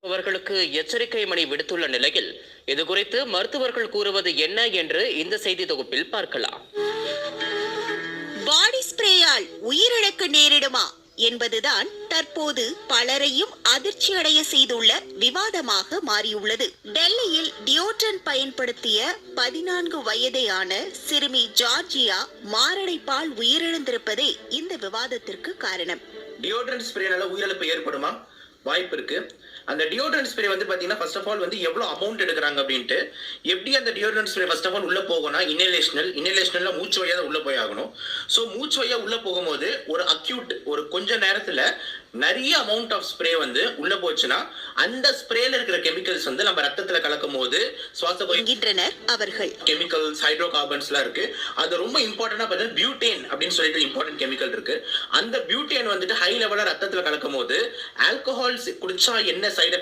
அவர்களுக்கு எச்சரிக்கை மணி விடுத்துள்ள நிலையில் இது குறித்து மருத்துவர்கள் கூறுவது என்ன என்று இந்த செய்தி தொகுப்பில் பார்க்கலாம். பாடி ஸ்ப்ரேயால் உயிரிழக்க நேரிடுமா என்பதுதான் தற்போது பலரையும் அதிர்ச்சியடைய செய்துள்ள விவாதமாக மாறியுள்ளது. டெல்லியில் டியோட்ரன் பயன்படுத்திய 14 வயதேயான சிறுமி ஜார்ஜியா மாரடைப்பால் உயிரிழந்திருப்பதே இந்த விவாதத்திற்கு காரணம். டியோட்ரன் ஸ்ப்ரேனால உயிரிழப்பு ஏற்படுமா? வாய்ப்பு இருக்கு. அந்த டியோட்ரன் ஸ்ப்ரே வந்து பாத்தீங்கன்னா ஃபர்ஸ்ட் ஆஃப் ஆல் வந்து எவ்வளவு அமௌண்ட் எடுக்கிறாங்க அப்படின்ட்டு, எப்படி அந்த deodorant spray first of all உள்ள போகும்னா இன்ஹலேஷனல்ல மூச்சு வழியா உள்ள போய் ஆகணும். ஸோ மூச்சு வழியா உள்ள போகும்போது ஒரு அக்யூட் ஒரு கொஞ்ச நேரத்துல நிறைய அமௌண்ட் ஆஃப் ஸ்ப்ரே வந்து உள்ள போச்சுன்னா அந்த ஸ்ப்ரேல இருக்கிற கெமிக்கல்ஸ் வந்து நம்ம ரத்தத்துல கலக்கும் போது சுவாச அவர்கள் கெமிக்கல்ஸ் ஹைட்ரோ கார்பன்ஸ்லாம் இருக்கு. அது ரொம்ப இம்பார்ட்டன்டா பார்த்தீங்கன்னா பியூட்டேன் அப்படின்னு சொல்லிட்டு இம்பார்ட்டன்ட் கெமிக்கல் இருக்கு. அந்த பியூட்டேன் வந்துட்டு ஹை லெவலா ரத்தத்துல கலக்கும் போது ஆல்கஹால்ஸ் குடிச்சா என்ன சைடு